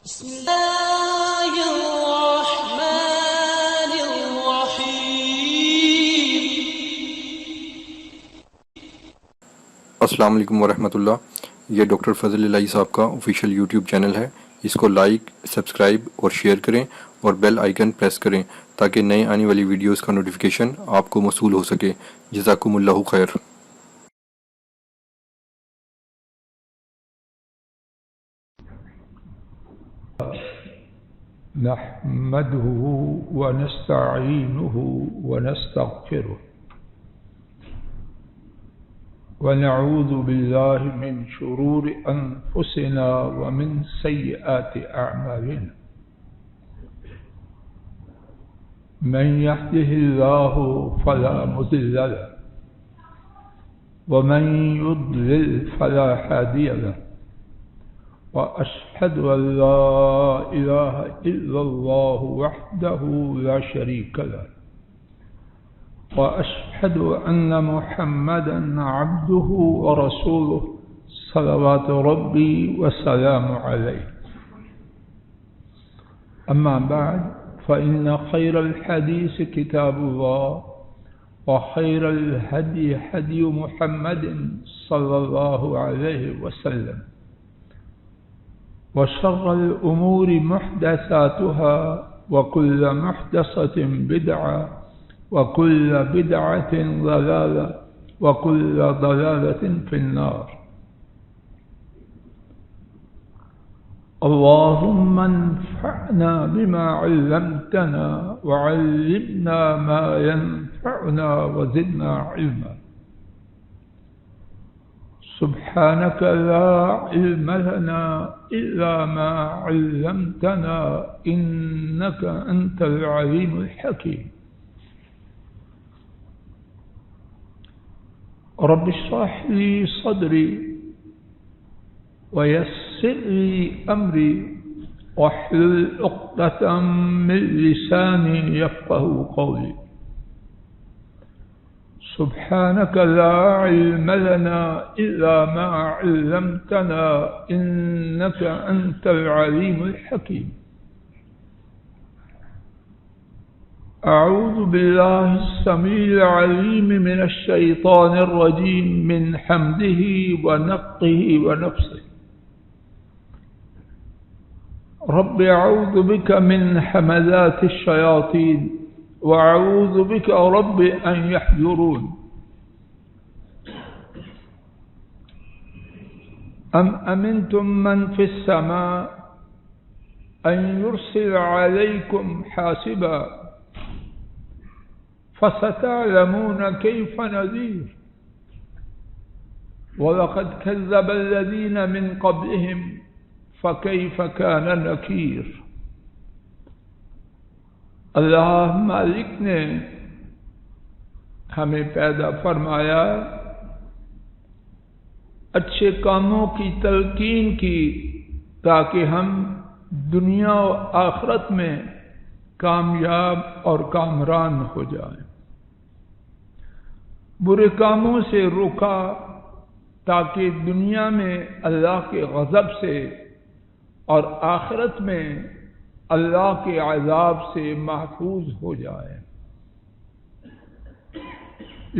بسم الله الرحمن الرحيم. السلام علیکم ورحمۃ اللہ. یہ ڈاکٹر فضل الہی صاحب کا آفیشیل یوٹیوب چینل ہے. اس کو لائک، سبسکرائب اور شیئر کریں اور بیل آئیکن پریس کریں تاکہ نئے آنے والی ویڈیوز کا نوٹیفیکیشن آپ کو موصول ہو سکے. جزاکم اللہ خیر. نحمده ونستعينه ونستغفره ونعوذ بالله من شرور أنفسنا ومن سيئات أعمالنا. من يهده الله فلا مضل له ومن يضلل فلا هادي له. وأشهد أن لا إله إلا الله وحده لا شريك له وأشهد أن محمدا عبده ورسوله صلوات ربي وسلام عليه. أما بعد فإن خير الحديث كتاب الله وخير الهدي هدي محمد صلى الله عليه وسلم وشر الأمور محدثاتها وكل محدثة بدعة وكل بدعة ضلالة وكل ضلالة في النار. اللهم انفعنا بما علمتنا وعلمنا ما ينفعنا وزدنا علما. سبحانك لا علم لنا إلا ما علمتنا إنك أنت العليم الحكيم. رب اشرح لي صدري ويسر لي أمري واحلل عقدة من لساني يفقهوا قولي. سبحانك لا علم لنا إلا ما علمتنا إنك أنت العليم الحكيم. أعوذ بالله السميع العليم من الشيطان الرجيم من حمده ونفخه ونفثه. رب أعوذ بك من همزات الشياطين وأعوذ بك رب أن يحضرون. أم أمنتم من في السماء أن يرسل عليكم حاسبا فستعلمون كيف نذير. ولقد كذب الذين من قبلهم فكيف كان نكير. اللہ مالک نے ہمیں پیدا فرمایا، اچھے کاموں کی تلقین کی تاکہ ہم دنیا و آخرت میں کامیاب اور کامران ہو جائیں، برے کاموں سے روکا تاکہ دنیا میں اللہ کے غضب سے اور آخرت میں اللہ کے عذاب سے محفوظ ہو جائے.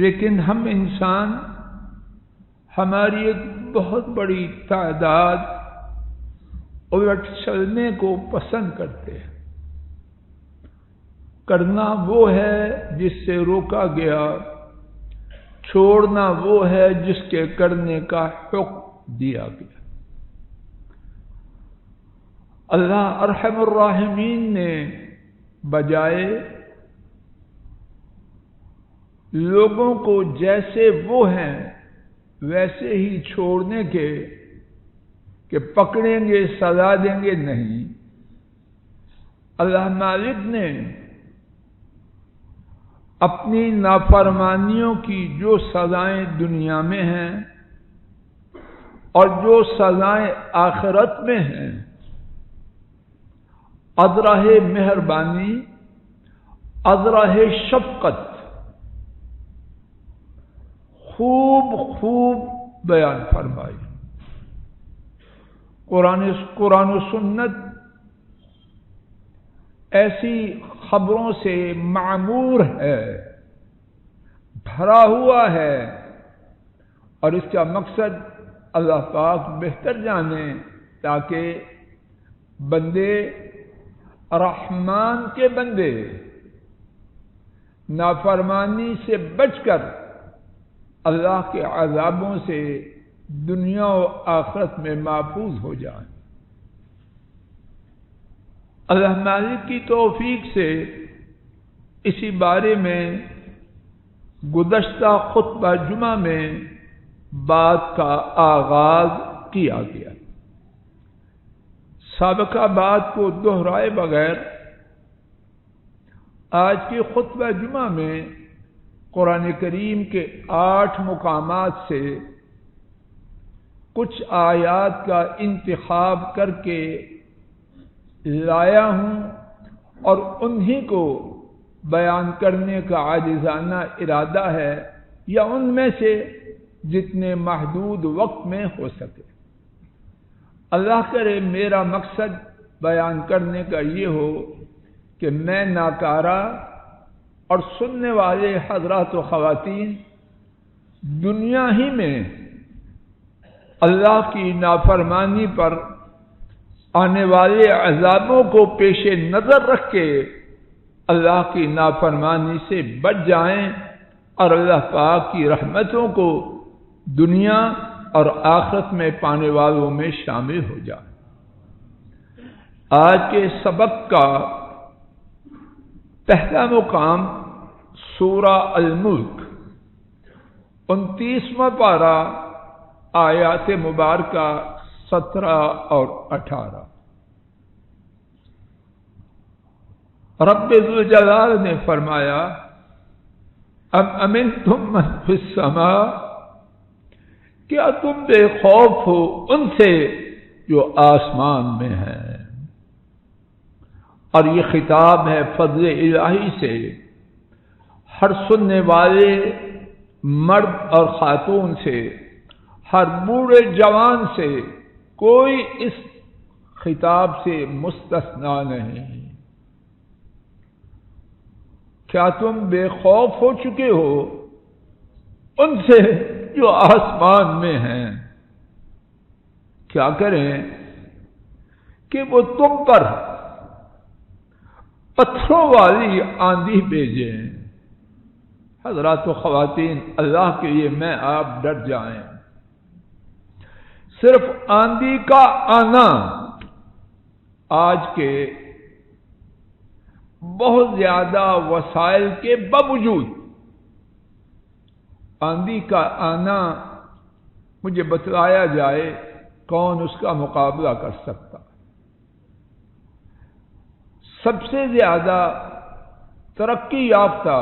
لیکن ہم انسان ہماری ایک بہت بڑی تعداد الٹ چلنے کو پسند کرتے ہیں. کرنا وہ ہے جس سے روکا گیا، چھوڑنا وہ ہے جس کے کرنے کا حکم دیا گیا. اللہ ارحم الراحمین نے بجائے لوگوں کو جیسے وہ ہیں ویسے ہی چھوڑنے کے کہ پکڑیں گے سزا دیں گے، نہیں، اللہ مالک نے اپنی نافرمانیوں کی جو سزائیں دنیا میں ہیں اور جو سزائیں آخرت میں ہیں، ازراہ مہربانی، ازراہ شفقت خوب خوب بیان فرمائی. قرآن و سنت ایسی خبروں سے معمور ہے، بھرا ہوا ہے، اور اس کا مقصد اللہ پاک بہتر جانے، تاکہ بندے، رحمان کے بندے، نافرمانی سے بچ کر اللہ کے عذابوں سے دنیا و آخرت میں محفوظ ہو جائیں۔ اللہ مالک کی توفیق سے اسی بارے میں گزشتہ خطبہ جمعہ میں بات کا آغاز کیا گیا۔ سابقہ بات کو دہرائے بغیر آج کے خطبہ جمعہ میں قرآن کریم کے 8 مقامات سے کچھ آیات کا انتخاب کر کے لایا ہوں، اور انہی کو بیان کرنے کا عاجزانہ ارادہ ہے، یا ان میں سے جتنے محدود وقت میں ہو سکے۔ اللہ کرے میرا مقصد بیان کرنے کا یہ ہو کہ میں ناکارہ اور سننے والے حضرات و خواتین دنیا ہی میں اللہ کی نافرمانی پر آنے والے عذابوں کو پیش نظر رکھ کے اللہ کی نافرمانی سے بچ جائیں، اور اللہ پاک کی رحمتوں کو دنیا اور آخرت میں پانے والوں میں شامل ہو جائیں۔ آج کے سبق کا پہلا مقام سورہ الملک 29واں پارہ آیات مبارکہ 17 اور 18۔ رب ذوالجلال نے فرمایا، ام امنتم من فی السماء، کیا تم بے خوف ہو ان سے جو آسمان میں ہیں؟ اور یہ خطاب ہے فضل الہی سے ہر سننے والے مرد اور خاتون سے، ہر بوڑھے جوان سے، کوئی اس خطاب سے مستثنا نہیں۔ کیا تم بے خوف ہو چکے ہو ان سے جو آسمان میں ہیں؟ کیا کریں کہ وہ تم پر پتھروں والی آندھی بھیجیں۔ حضرات و خواتین، اللہ کے لیے میں آپ ڈر جائیں۔ صرف آندھی کا آنا آج کے بہت زیادہ وسائل کے باوجود، آندھی کا آنا مجھے بتلایا جائے کون اس کا مقابلہ کر سکتا؟ سب سے زیادہ ترقی یافتہ،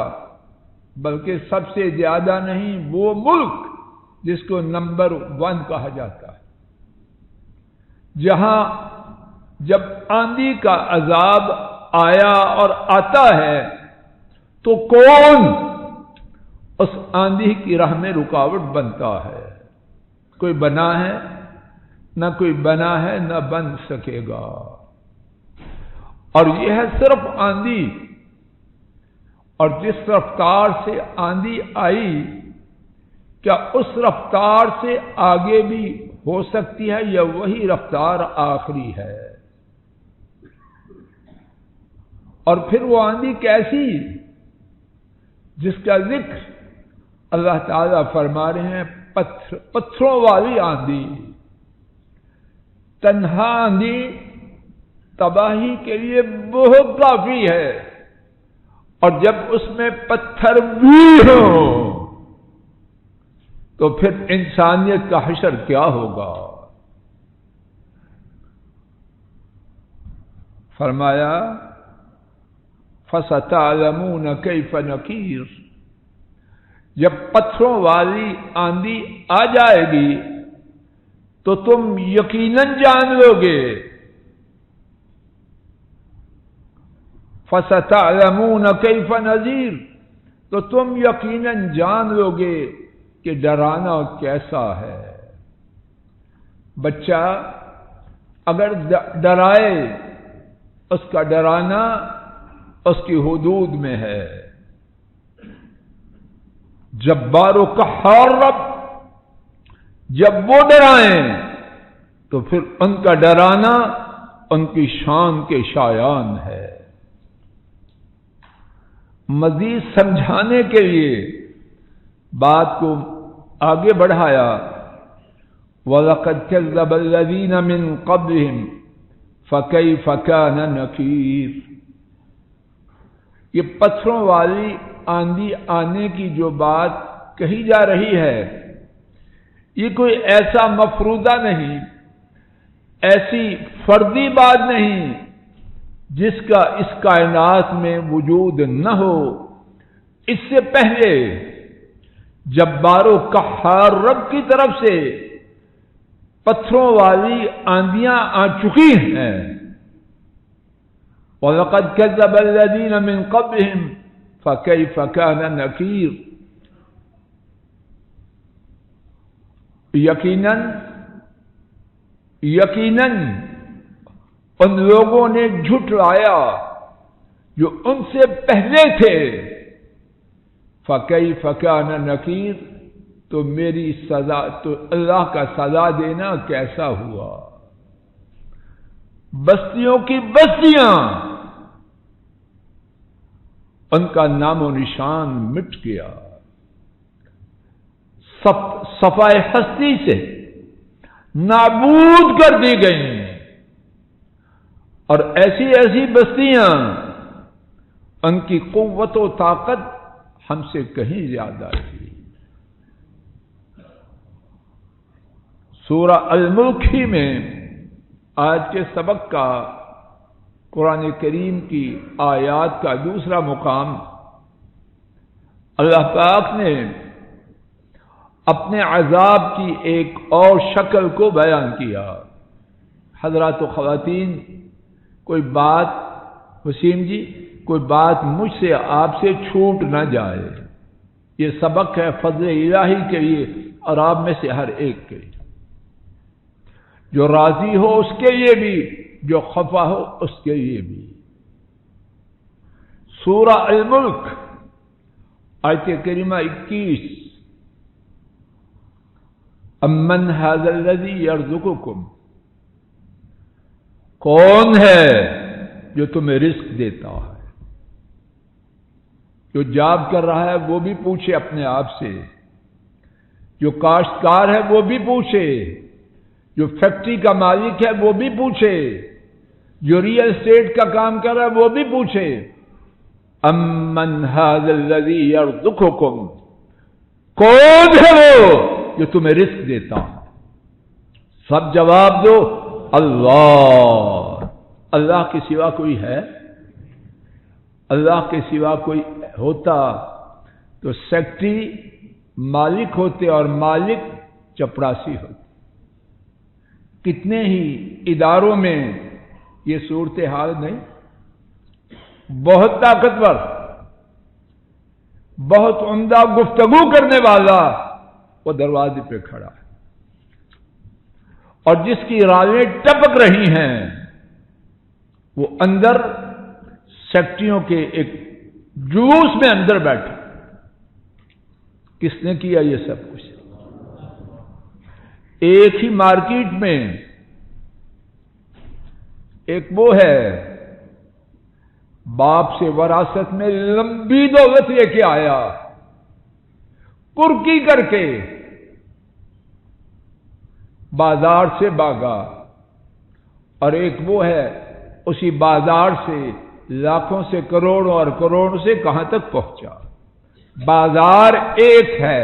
بلکہ سب سے زیادہ نہیں، وہ ملک جس کو نمبر 1 کہا جاتا ہے، جہاں جب آندھی کا عذاب آیا اور آتا ہے تو کون اس آندھی کی راہ میں رکاوٹ بنتا ہے؟ کوئی بنا ہے؟ نہ کوئی بنا ہے، نہ بن سکے گا۔ اور یہ ہے صرف آندھی، اور جس رفتار سے آندھی آئی، کیا اس رفتار سے آگے بھی ہو سکتی ہے، یا وہی رفتار آخری ہے؟ اور پھر وہ آندھی کیسی جس کا ذکر اللہ تعالیٰ فرما رہے ہیں، پتھروں والی آندھی۔ تنہا آندھی تباہی کے لیے بہت کافی ہے، اور جب اس میں پتھر بھی ہوں تو پھر انسانیت کا حشر کیا ہوگا؟ فرمایا فَسَتَعْلَمُونَ كَيْفَ نَكِيرٌ، جب پتھروں والی آندھی آ جائے گی تو تم یقیناً جان لو گے۔ فَسَتَعْلَمُونَ كَيْفَ نَذِيرٌ، تو تم یقیناً جان لو گے کہ ڈرانا کیسا ہے۔ بچہ اگر ڈرائے، اس کا ڈرانا اس کی حدود میں ہے. جبار و قہار رب جب وہ ڈرائیں تو پھر ان کا ڈرانا ان کی شان کے شایان ہے. مزید سمجھانے کے لیے بات کو آگے بڑھایا. وَلَقَدْ كَذَّبَ الَّذِينَ مِن قَبْلِهِمْ فَكَيْفَ كَانَ نَكِيرِ. یہ پتھروں والی آندھی آنے کی جو بات کہی جا رہی ہے یہ کوئی ایسا مفروضہ نہیں، ایسی فردی بات نہیں جس کا اس کائنات میں وجود نہ ہو. اس سے پہلے جبار و قہار رب کی طرف سے پتھروں والی آندیاں آ چکی ہیں. وَلَقَدْ كَذَّبَ الَّذِينَ مِن قَبْلِهِمْ فَكَيْفَ كَانَ نَكِيرِ. یقیناً ان لوگوں نے جھٹلایا جو ان سے پہلے تھے. فَكَيْفَ كَانَ نَكِيرِ. تو میری سزا، تو اللہ کا سزا دینا کیسا ہوا. بستیوں کی بستیاں ان کا نام و نشان مٹ گیا، صفائے ہستی سے نابود کر دی گئیں. اور ایسی ایسی بستیاں ان کی قوت و طاقت ہم سے کہیں زیادہ تھی. سورہ الملک ہی میں آج کے سبق کا قرآن کریم کی آیات کا دوسرا مقام اللہ پاک نے اپنے عذاب کی ایک اور شکل کو بیان کیا. حضرات و خواتین، کوئی بات، وسیم جی، کوئی بات مجھ سے آپ سے چھوٹ نہ جائے. یہ سبق ہے فضل الہی کے لیے اور آپ میں سے ہر ایک کے لیے. جو راضی ہو اس کے لیے بھی، جو خفا ہو اس کے لیے بھی. سورہ الملک آیت کریمہ 21. امن ھذا الذی یرزقکم. کون ہے جو تمہیں رزق دیتا ہے؟ جو جاب کر رہا ہے وہ بھی پوچھے اپنے آپ سے، جو کاشتکار ہے وہ بھی پوچھے، جو فیکٹری کا مالک ہے وہ بھی پوچھے، جو ریئل اسٹیٹ کا کام کر رہا ہے وہ بھی پوچھے. امن ھذا الذی یرزقکم. کون ہے وہ جو تمہیں رزق دیتا ہے؟ سب جواب دو، اللہ. اللہ کے سوا کوئی ہے؟ اللہ کے سوا کوئی ہوتا تو سیکٹری مالک ہوتے اور مالک چپڑاسی ہوتے. کتنے ہی اداروں میں یہ صورتحال نہیں. بہت طاقتور، بہت عمدہ گفتگو کرنے والا وہ دروازے پہ کھڑا ہے، اور جس کی رالیں ٹپک رہی ہیں وہ اندر سیکٹریوں کے ایک جلوس میں اندر بیٹھے. کس نے کیا یہ سب کچھ؟ ایک ہی مارکیٹ میں ایک وہ ہے باپ سے وراثت میں لمبی دولت لے کے آیا، کرکی کر کے بازار سے بھاگا، اور ایک وہ ہے اسی بازار سے لاکھوں سے کروڑوں اور کروڑوں سے کہاں تک پہنچا. بازار ایک ہے،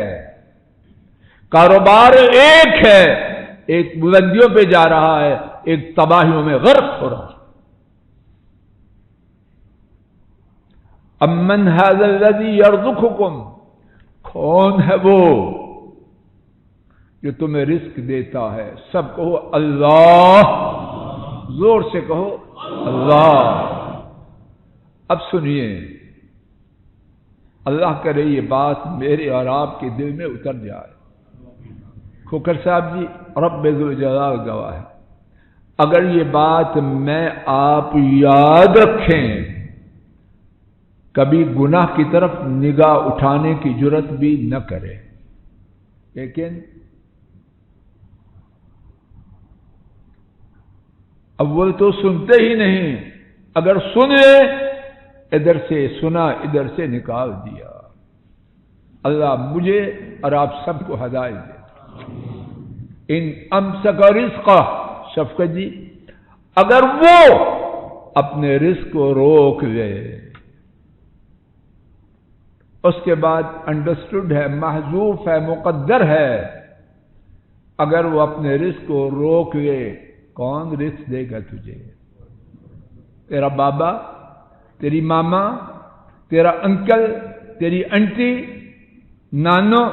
کاروبار ایک ہے، ایک بلندیوں پہ جا رہا ہے، ایک تباہیوں میں غرق ہو رہا ہے. امن ھذا الذی یرزقکم. کون ہے وہ جو تمہیں رزق دیتا ہے؟ سب کہو اللہ. زور سے کہو اللہ. اب سنیے، اللہ کرے یہ بات میرے اور آپ کے دل میں اتر جائے. کھوکر صاحب جی، رب ذوالجلال گواہ ہے، اگر یہ بات میں آپ یاد رکھیں کبھی گناہ کی طرف نگاہ اٹھانے کی جرت بھی نہ کرے، لیکن اول تو سنتے ہی نہیں، اگر سنے ادھر سے سنا ادھر سے نکال دیا۔ اللہ مجھے اور آپ سب کو ہدایت دے۔ ان امسک رزقہ، شفقت جی، اگر وہ اپنے رزق کو روک لے، اس کے بعد انڈرسٹوڈ ہے، محذوف ہے، مقدر ہے، اگر وہ اپنے رزق کو روک لے، کون رزق دے گا تجھے؟ تیرا بابا، تیری ماما، تیرا انکل، تیری انٹی، نانو،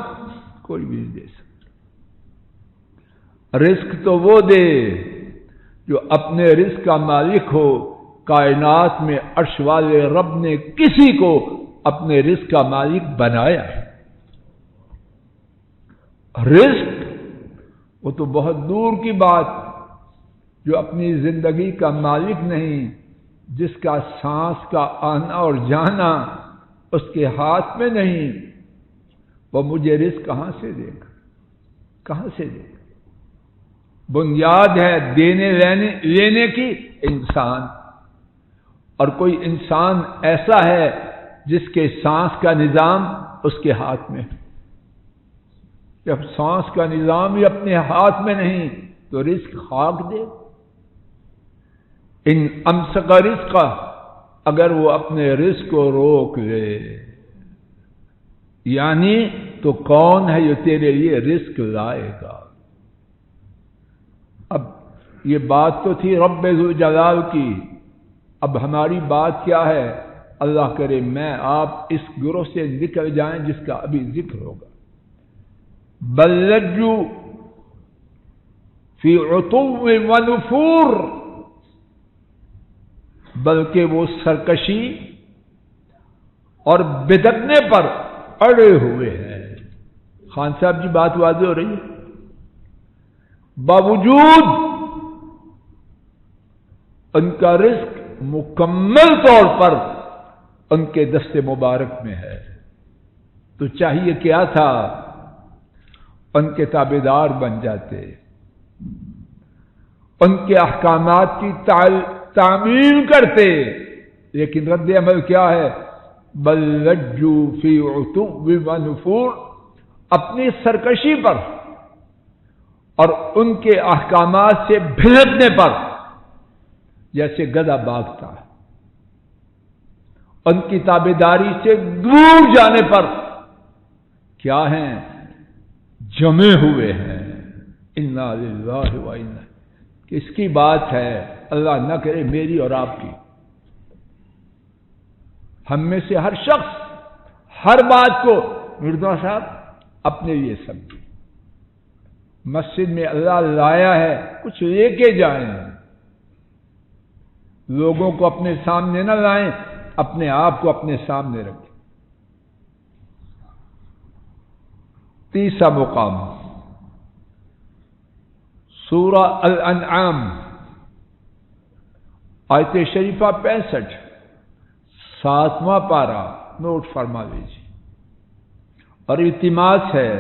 کوئی بھی نہیں دے سکتا۔ رزق تو وہ دے جو اپنے رزق کا مالک ہو۔ کائنات میں عرش والے رب نے کسی کو اپنے رزق کا مالک بنایا ہے؟ رزق وہ تو بہت دور کی بات، جو اپنی زندگی کا مالک نہیں، جس کا سانس کا آنا اور جانا اس کے ہاتھ میں نہیں، وہ مجھے رزق کہاں سے دے گا؟ کہاں سے دے گا؟ بنیاد ہے دینے لینے کی انسان، اور کوئی انسان ایسا ہے جس کے سانس کا نظام اس کے ہاتھ میں ہے۔ جب سانس کا نظام ہی اپنے ہاتھ میں نہیں تو رزق خاک دے۔ ان امسک رزقہ، اگر وہ اپنے رزق کو روک لے، یعنی تو کون ہے جو تیرے لیے رزق لائے گا؟ اب یہ بات تو تھی رب ذوالجلال کی، اب ہماری بات کیا ہے؟ اللہ کرے میں آپ اس گروہ سے نکل جائیں جس کا ابھی ذکر ہوگا۔ بل لجوا فی عتو و نفور، بلکہ وہ سرکشی اور بدکنے پر اڑے ہوئے ہیں۔ خان صاحب جی بات واضح ہو رہی ہے؟ باوجود ان کا رزق مکمل طور پر ان کے دست مبارک میں ہے، تو چاہیے کیا تھا؟ ان کے تابعدار بن جاتے، ان کے احکامات کی تعمیل کرتے، لیکن رد عمل کیا ہے؟ بل لجوا فی عتو و نفور، اپنی سرکشی پر اور ان کے احکامات سے بھٹکنے پر، جیسے گدھا بھاگتا ہے، ان کی تابعداری سے دور جانے پر کیا ہیں؟ جمے ہوئے ہیں۔ انا للہ و انا، کس کی بات ہے؟ اللہ نہ کرے میری اور آپ کی۔ ہم میں سے ہر شخص ہر بات کو مرزا صاحب اپنے لیے سمجھے۔ مسجد میں اللہ لایا ہے، کچھ لے کے جائیں، لوگوں کو اپنے سامنے نہ لائیں، اپنے آپ کو اپنے سامنے رکھیں۔ تیسرا مقام سورہ الانعام، آیت شریفہ 65، 7واں پارہ، نوٹ فرما لیجیے۔ اور التماس ہے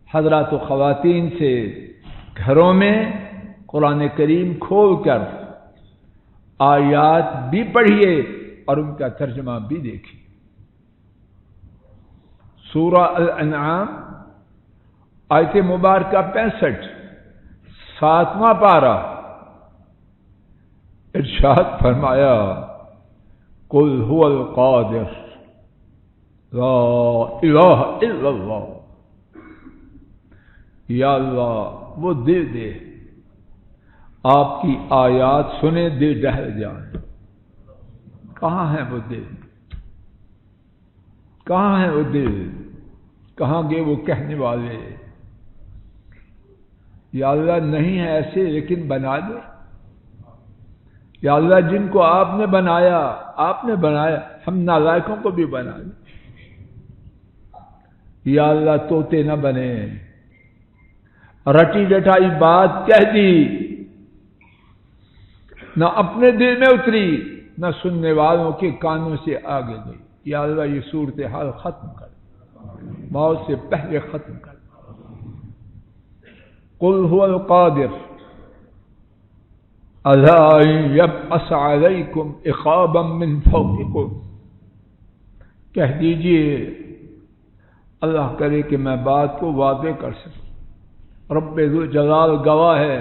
حضرات و خواتین سے گھروں میں قرآن کریم کھول کر آیات بھی پڑھیے اور ان کا ترجمہ بھی دیکھیے۔ سورہ الانعام آیت مبارکہ 65، 7واں پارہ، ارشاد فرمایا قل هو القادر لا الہ الا اللہ، یا اللہ وہ دل دے آپ کی آیات سنے دل ڈہل جائیں۔ کہاں ہے وہ دل؟ کہاں ہے وہ دل؟ کہاں گئے وہ کہنے والے؟ یا اللہ نہیں ہے ایسے، لیکن بنا دے۔ یا اللہ جن کو آپ نے بنایا، ہم نالائقوں کو بھی بنا دے۔ یا اللہ طوطے نہ بنے، رٹی رٹائی بات کہہ دی، نہ اپنے دل میں اتری، نہ سننے والوں کے کانوں سے آگے گئی۔ یا اللہ یہ صورتحال ختم کر، موت سے پہلے ختم کر۔ قل هو القادر علی ان یبعث علیکم عقابا من فوقکم، کہہ دیجئے اللہ کرے کہ میں بات کو واضح کر سکوں، رب ذوالجلال گواہ ہے،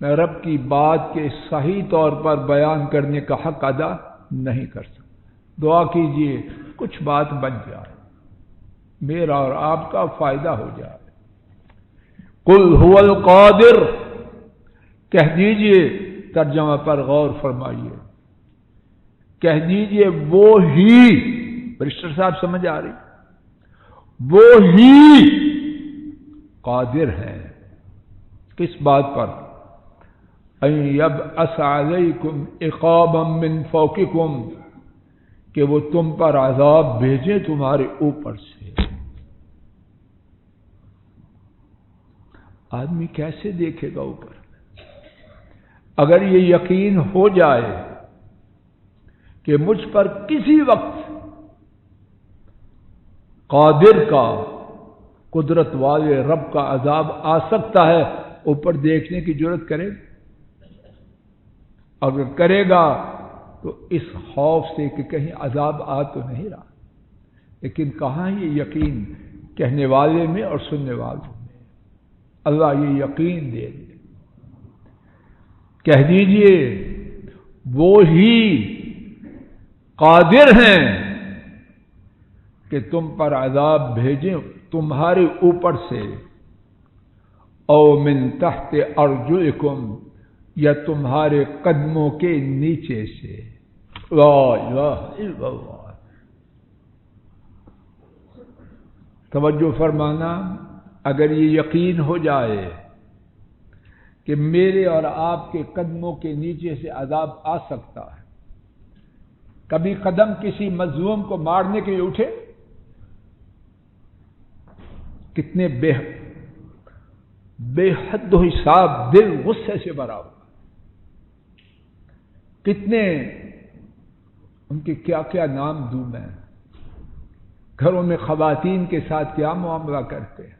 میں رب کی بات کے صحیح طور پر بیان کرنے کا حق ادا نہیں کر سکتا۔ دعا کیجئے کچھ بات بن جائے، میرا اور آپ کا فائدہ ہو جائے۔ قل هو القادر، کہہ دیجئے، ترجمہ پر غور فرمائیے، کہہ دیجئے وہ ہی، برسٹر صاحب سمجھ آ رہی، وہ ہی قادر ہے کس بات پر؟ ان یبعث علیکم عقابا من فوقکم، کہ وہ تم پر عذاب بھیجے تمہارے اوپر سے۔ آدمی کیسے دیکھے گا اوپر؟ اگر یہ یقین ہو جائے کہ مجھ پر کسی وقت قادر کا، قدرت والے رب کا عذاب آ سکتا ہے، اوپر دیکھنے کی جرت کرے گا؟ اگر کرے گا تو اس خوف سے کہ کہیں عذاب آ تو نہیں رہا، لیکن کہاں یہ یقین کہنے والے میں اور سننے والے میں؟ اللہ یہ یقین دے دے، کہہ دیجئے وہ ہی قادر ہیں کہ تم پر عذاب بھیجیں تمہارے اوپر سے، او من تحت ارجلکم، یا تمہارے قدموں کے نیچے سے۔ لا الہ الا اللہ، توجہ فرمانا، اگر یہ یقین ہو جائے کہ میرے اور آپ کے قدموں کے نیچے سے عذاب آ سکتا ہے، کبھی قدم کسی مظلوم کو مارنے کے لیے اٹھے؟ کتنے بے حد و حساب دل غصے سے بھرا ہوا، کتنے ان کے کیا کیا نام دوں میں، گھروں میں خواتین کے ساتھ کیا معاملہ کرتے ہیں،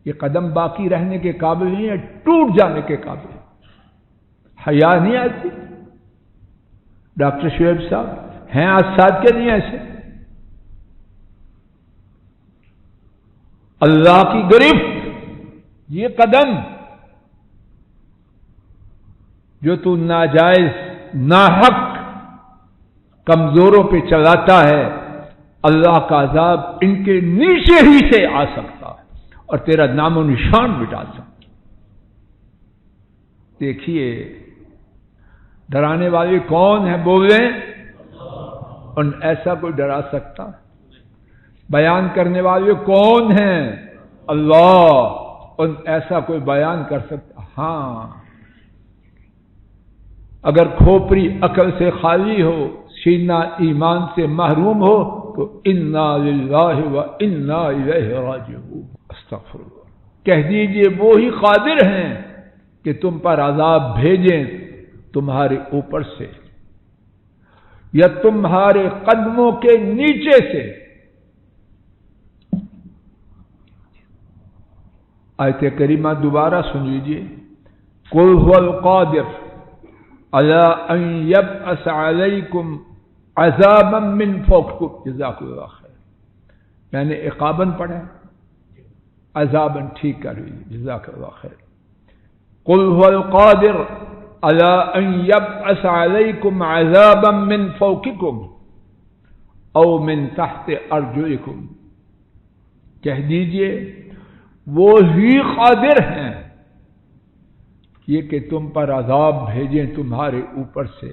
یہ قدم باقی رہنے کے قابل نہیں ہے، ٹوٹ جانے کے قابل۔ حیا نہیں آتی؟ ڈاکٹر شعیب صاحب ہیں آج ساتھ کے نہیں ایسے؟ اللہ کی گرفت، یہ قدم جو تو ناجائز ناحق کمزوروں پہ چلاتا ہے، اللہ کا عذاب ان کے نیچے ہی سے آ سکتا ہے اور تیرا نام و نشان مٹا سکتا۔ دیکھیے ڈرانے والے کون ہیں؟ بولیں، ان ایسا کوئی ڈرا سکتا؟ بیان کرنے والے کون ہیں؟ اللہ، ان ایسا کوئی بیان کر سکتا؟ ہاں، اگر کھوپڑی عقل سے خالی ہو، سینہ ایمان سے محروم ہو، تو انا للہ و انا الیہ راجعون۔ استغفر اللہ، کہہ دیجئے وہی قادر ہیں کہ تم پر عذاب بھیجیں تمہارے اوپر سے یا تمہارے قدموں کے نیچے سے۔ آیت کریمہ دوبارہ سن لیجئے، قل هو القادر علی ان یبعث علیکم عذابا من فوقکم، جزاک اللہ خیر، میں نے عقاباً پڑھا، عذاباً ٹھیک کر لیجیے، جزاک اللہ خیر۔ قل هو القادر علی ان یبعث علیکم عذابا من فوقکم او من تحت ارجلکم، کہہ دیجئے وہ ہی قادر ہیں یہ کہ تم پر عذاب بھیجیں تمہارے اوپر سے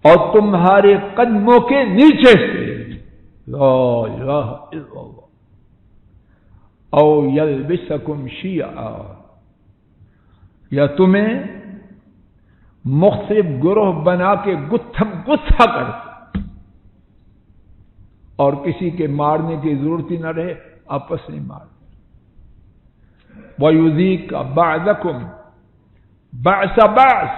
اور تمہارے قدموں کے نیچے سے۔ لا الہ الا اللہ، او یلبسکم شیعا، یا تمہیں مختلف گروہ بنا کے گتھم گتھا کر اور کسی کے مارنے کی ضرورت ہی نہ رہے، آپس نہیں مار، وَيُذِيقَ بَعْضَكُمْ بَعْضَ بَعْضٍ،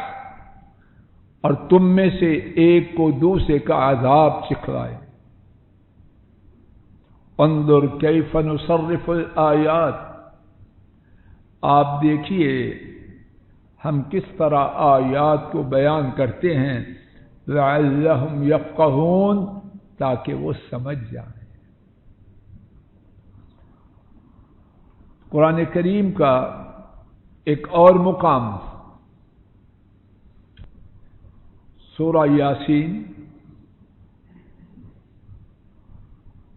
اور تم میں سے ایک کو دوسرے کا عذاب سکھلائے۔ انظر کیف نصرف الآیات، آپ دیکھیے ہم کس طرح آیات کو بیان کرتے ہیں، لعلہم یفقہون، تاکہ وہ سمجھ جائیں۔ قرآن کریم کا ایک اور مقام سورہ یاسین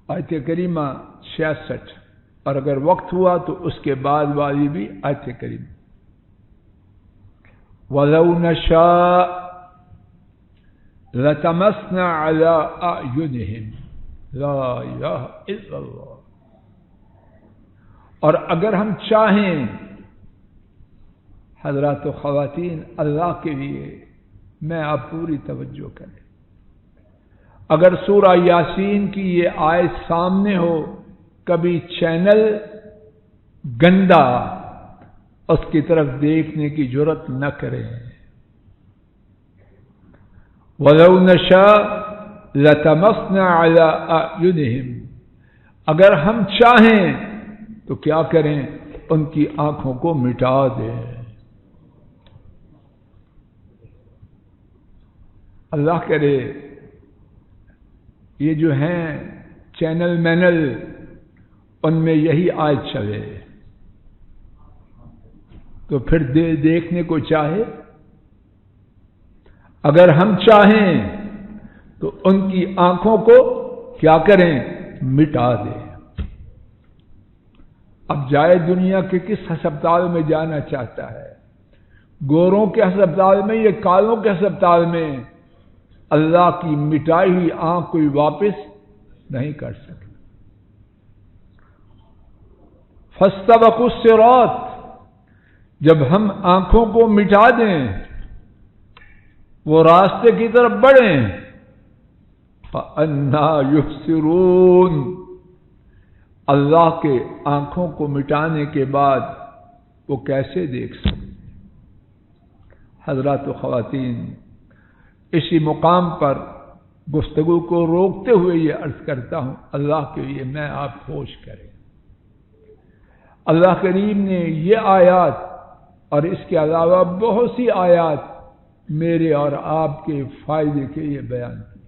آیت کریمہ 66، اور اگر وقت ہوا تو اس کے بعد والی بھی آیت کریمہ، وَلَوْ نَشَاءُ لَطَمَسْنَا عَلَىٰ أَعْيُنِهِمْ لَا إِلَٰهَ إِلَّا اللَّهُ، اور اگر ہم چاہیں، حضرات و خواتین اللہ کے لیے میں آپ پوری توجہ کریں، اگر سورہ یاسین کی یہ آیت سامنے ہو، کبھی چینل گندا اس کی طرف دیکھنے کی جرات نہ کریں۔ وَلَوْ نَشَاءُ لَطَمَسْنَا عَلَىٰ أَعْيُنِهِمْ، اگر ہم چاہیں تو کیا کریں، ان کی آنکھوں کو مٹا دیں۔ اللہ کرے یہ جو ہیں چینل مینل، ان میں یہی آیت چلے تو پھر دیکھنے کو چاہے، اگر ہم چاہیں تو ان کی آنکھوں کو کیا کریں، مٹا دیں۔ اب جائے دنیا کے کس ہسپتال میں جانا چاہتا ہے، گوروں کے ہسپتال میں یا کالوں کے ہسپتال میں، اللہ کی مٹائی ہوئی آنکھ کوئی واپس نہیں کر سکے۔ فاستبقوا الصراط، جب ہم آنکھوں کو مٹا دیں، وہ راستے کی طرف بڑھیں، فَأَنَّىٰ يُبْصِرُونَ، اللہ کے آنکھوں کو مٹانے کے بعد وہ کیسے دیکھ سکتے؟ حضرات و خواتین، اسی مقام پر گفتگو کو روکتے ہوئے یہ عرض کرتا ہوں، اللہ کے لیے میں آپ ہوش کریں۔ اللہ کریم نے یہ آیات اور اس کے علاوہ بہت سی آیات میرے اور آپ کے فائدے کے لیے بیان کی۔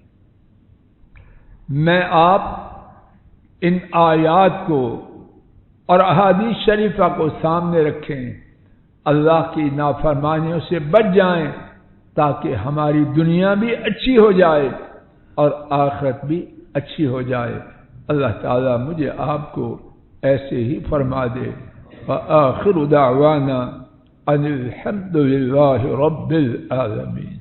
میں آپ ان آیات کو اور احادیث شریفہ کو سامنے رکھیں، اللہ کی نافرمانیوں سے بچ جائیں، تاکہ ہماری دنیا بھی اچھی ہو جائے اور آخرت بھی اچھی ہو جائے۔ اللہ تعالیٰ مجھے آپ کو ایسے ہی فرما دے۔ وآخر دعوانا ان الحمد للہ رب العالمین۔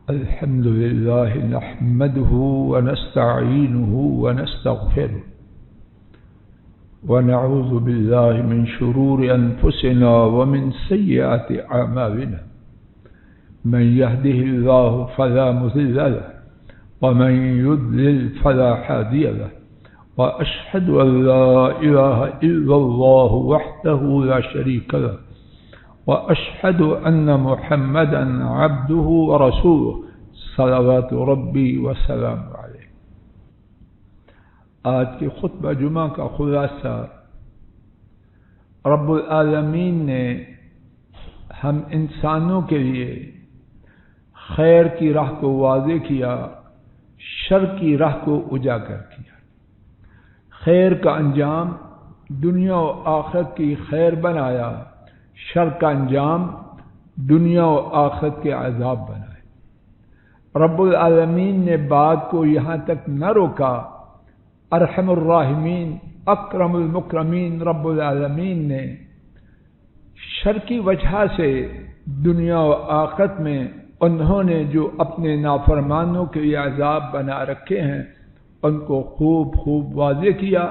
الحمد للہ نحمده ونستعینه ونستغفره ونعوذ باللہ من شرور انفسنا ومن سیئات اعمالنا، من يهده الله فلا مضل له ومن يضلل فلا هادي له، واشهد ان لا اله الا الله وحده لا شريك له، واشهد ان محمدا عبده ورسوله صلوات ربی وسلام علیہ۔ آج کے خطبہ جمعہ کا خلاصہ، رب العالمین نے ہم انسانوں کے لیے خیر کی راہ کو واضح کیا، شر کی راہ کو اجاگر کیا۔ خیر کا انجام دنیا و آخرت کی خیر بنایا، شر کا انجام دنیا و آخرت کے عذاب بنائے۔ رب العالمین نے بات کو یہاں تک نہ روکا، ارحم الراحمین اکرم المکرمین رب العالمین نے شر کی وجہ سے دنیا و آخرت میں انہوں نے جو اپنے نافرمانوں کے لیے عذاب بنا رکھے ہیں ان کو خوب خوب واضح کیا،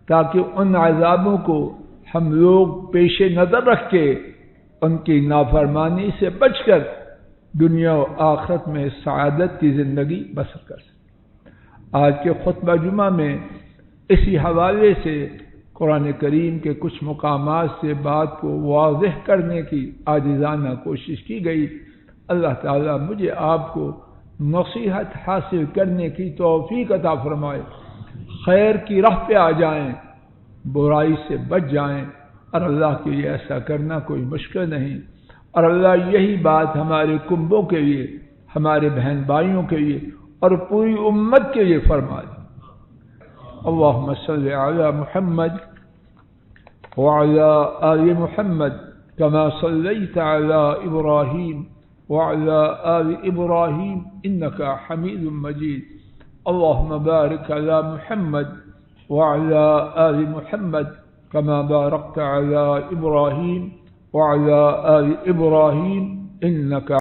تاکہ ان عذابوں کو ہم لوگ پیش نظر رکھ کے ان کی نافرمانی سے بچ کر دنیا و آخرت میں سعادت کی زندگی بسر کر سکیں۔ آج کے خطبہ جمعہ میں اسی حوالے سے قرآن کریم کے کچھ مقامات سے بات کو واضح کرنے کی عاجزانہ کوشش کی گئی۔ اللہ تعالیٰ مجھے آپ کو نصیحت حاصل کرنے کی توفیق عطا فرمائے، خیر کی راہ پہ آ جائیں، برائی سے بچ جائیں، اور اللہ کے لیے ایسا کرنا کوئی مشکل نہیں، اور اللہ یہی بات ہمارے کنبوں کے لیے، ہمارے بہن بھائیوں کے لیے اور پوری امت کے لیے فرما دے۔ اللہم صلی علی محمد وعلی آل محمد کما صلیت علی ابراہیم وعلی آل ابراہیم انک حمید مجید۔ اللہم بارک علی محمد وعلی آل محمد كما باركت على إبراهيم وعلى آل إبراهيم إنك